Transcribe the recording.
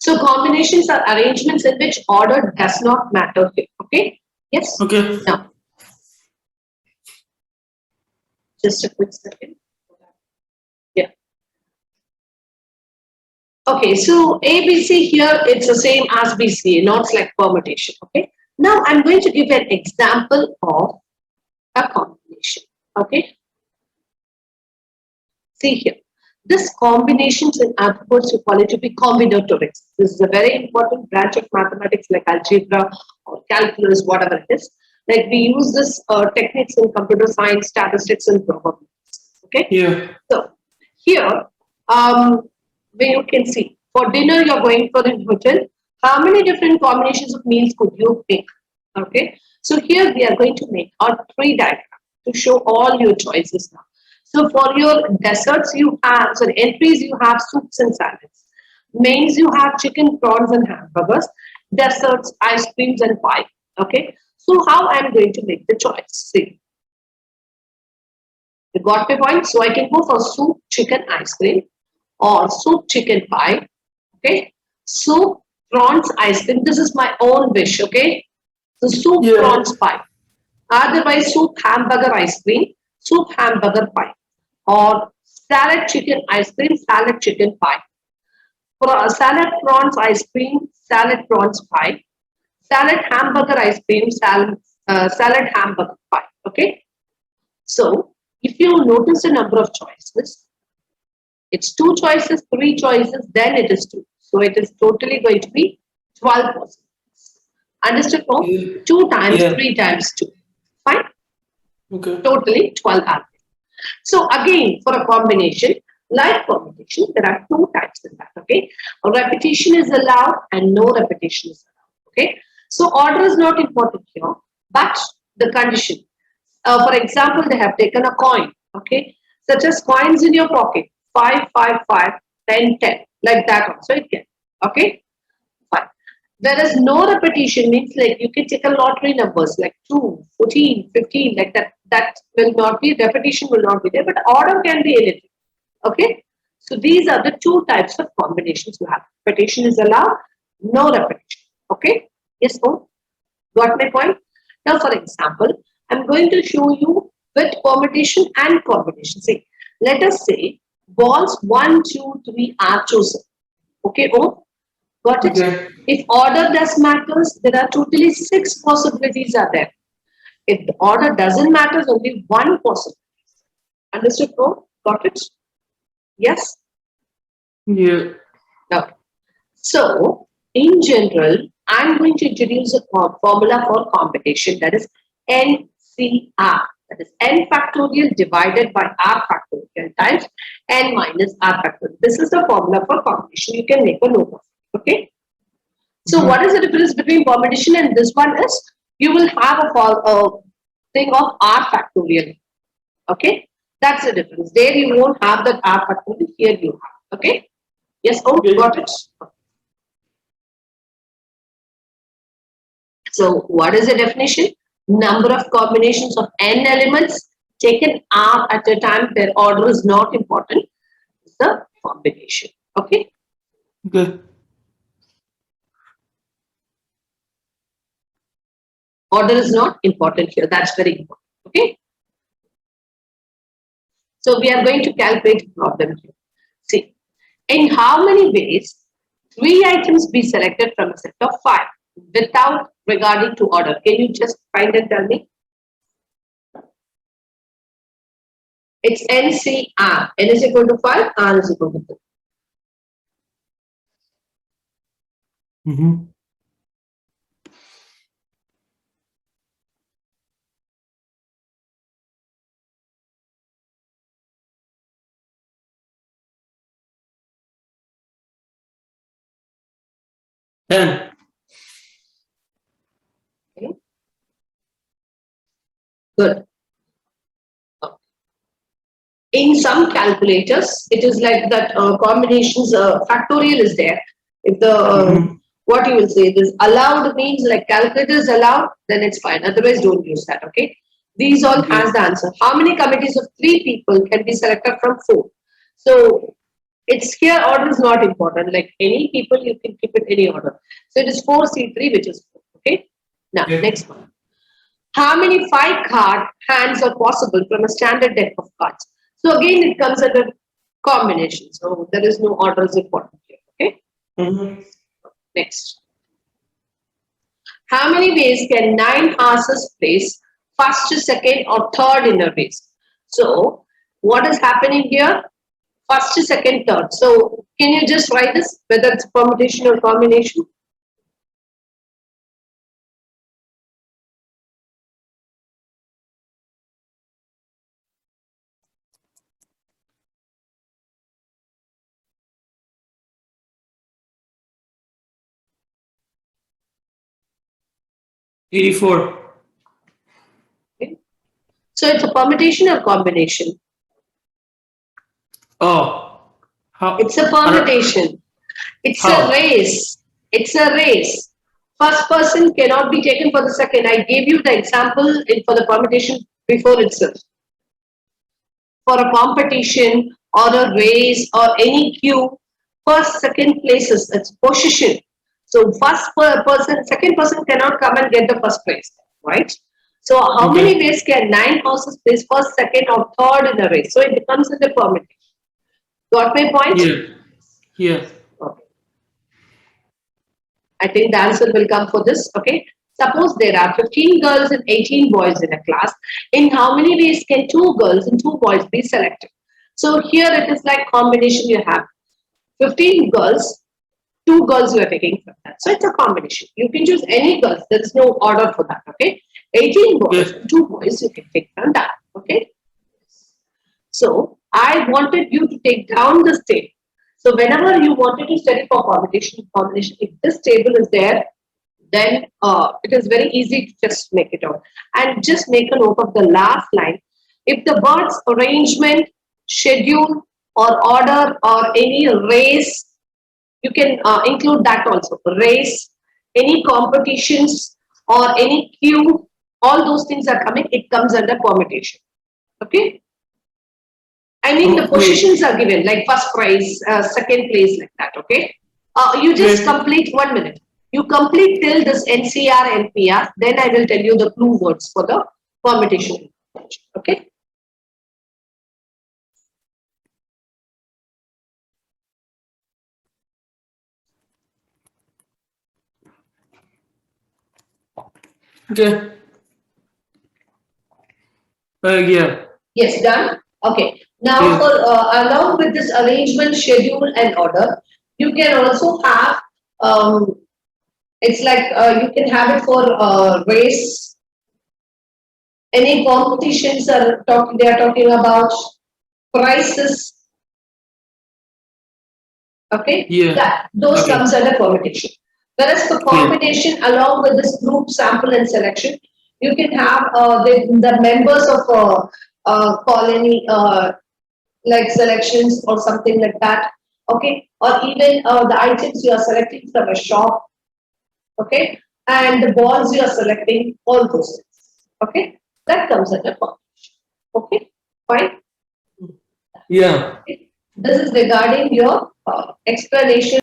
So combinations are arrangements in which order does not matter here. Okay. Yes. Okay. Now, just a quick second. Yeah. Okay. So ABC here, it's the same as BCA, not like permutation. Okay. Now I'm going to give an example of a combination. Okay. See here. This combinations in alphabets, you call it to be combinatorics. This is a very important branch of mathematics like algebra or calculus, whatever it is. Like we use this techniques in computer science, statistics, and probabilities. Okay. Yeah. So here, where you can see for dinner you're going for the hotel. How many different combinations of meals could you pick? Okay. So here we are going to make our tree diagram to show all your choices now. So for your desserts, you have, sorry, entries, you have soups and salads. Mains, you have chicken, prawns, and hamburgers. Desserts, ice creams, and pie. Okay. So how I'm going to make the choice? See, you got my point? So I can go for soup, chicken, ice cream, or soup, chicken, pie. Okay. Soup, prawns, ice cream. This is my own wish. Okay. So soup, Yeah. prawns, pie. Otherwise, soup, hamburger, ice cream, soup, hamburger, pie. Or salad, chicken, ice cream, salad, chicken, pie. Salad, prawns, ice cream, salad, prawns, pie. Salad, hamburger, ice cream, salad, hamburger, pie. Okay. So, if you notice the number of choices, it's 2 choices, 3 choices, then it is 2. So, it is totally going to be 12 possibilities. Understood? No? Yeah. 2 times Yeah. 3 times 2. Fine? Okay. Totally 12 answers. So again, for a combination, like permutation, there are 2 types in that. Okay, a repetition is allowed and no repetition is allowed. Okay, so order is not important here, but the condition. For example, they have taken a coin. Okay, such as coins in your pocket, 5, 5, 5, 10, 10, like that also it can. Okay, fine. Whereas no repetition means like you can take a lottery numbers like 2, 14, 15, like that. That will not be, repetition will not be there, but order can be anything. Okay. So these are the 2 types of combinations you have. Repetition is allowed, no repetition. Okay. Yes, no? Got my point? Now, for example, I'm going to show you with permutation and combination. See, let us say balls 1, 2, 3 are chosen. Okay, oh, got it? Okay. If order does matters, there are totally 6 possibilities are there. If the order doesn't matter, only 1 possibility. Understood? No? Got it? Yes? Yeah. Okay. So, in general, I'm going to introduce a formula for combination, that is NCR. That is n factorial divided by r factorial times n minus r factorial. This is the formula for combination. You can make a note of it. Okay. So, what is the difference between combination and this one is you will have a thing of r factorial. Okay. That's the difference. There you won't have that r factorial. Here you have. Okay. Yes. Oh, Okay. got it. So, what is the definition? Number of combinations of n elements taken r at a time. Their order is not important. It's the combination. Okay. Okay. Order is not important here. That's very important. Okay. So, we are going to calculate the problem here. See, in how many ways 3 items be selected from a set of 5 without regarding to order? Can you just find and tell me? It's NCR. N is equal to 5, R is equal to 4. Mm-hmm. Ten. Okay. Good. In some calculators, it is like that combinations, factorial is there. If the what you will say, this allowed means like calculators allowed, then it's fine. Otherwise, don't use that. Okay. These all Okay. has the answer. How many committees of 3 people can be selected from 4? So It's here order is not important. Like any people, you can keep it any order. So it is 4C3, which is 4. Okay. Now, Okay. next one. How many 5 card hands are possible from a standard deck of cards? So again, it comes under combination. So there is no order is important here. Okay. Mhm. Next. How many ways can 9 horses place first, second, or third in a race? So what is happening here? First, second, third. So can you just write this, whether it's permutation or combination? Eighty-four. Okay. So it's a permutation or combination? Oh. How? It's a permutation. It's a How? race. It's a race. First person cannot be taken for the second. I gave you the example for the permutation before itself. For a competition or a race or any queue, first, second places, it's position. So person, second person cannot come and get the first place, right? So how many Okay. ways can 9 horses place first, second, or third in a race? So it becomes in the permutation. Got my point? Yeah. Yeah. Okay. I think the answer will come for this. Okay. Suppose there are 15 girls and 18 boys in a class. In how many ways can 2 girls and 2 boys be selected? So here it is like combination you have 15 girls, 2 girls you are taking from that. So it's a combination. You can choose any girls. There is no order for that. Okay. 18 boys Yeah. and 2 boys you can take from that. Okay. So I wanted you to take down this table. So whenever you wanted to study for combination, if this table is there, then it is very easy to just make it out. And just make a note of the last line. If the words arrangement, schedule, or order, or any race, you can include that also. Race, any competitions, or any queue, all those things are coming, it comes under permutation. Okay. I mean, the Oh, wait. positions are given, like first prize, second place, like that, okay? You just Okay. complete 1 minute. You complete till this NCR, NPR, then I will tell you the clue words for the permutation, okay? Okay. Yeah. Yes, done? Okay. Now, Yeah. for along with this arrangement, schedule, and order, you can also have, um, it's like you can have it for race, any competitions they are talking about, prices. Okay, Yeah. that those Okay. comes under permutation. Whereas for Yeah. combination, along with this group sample and selection, you can have the members of colony like selections or something like that. Okay, or even the items you are selecting from a shop. Okay, and the balls you are selecting, all those things. Okay, that comes under combination. Okay, fine. Yeah. This is regarding your explanation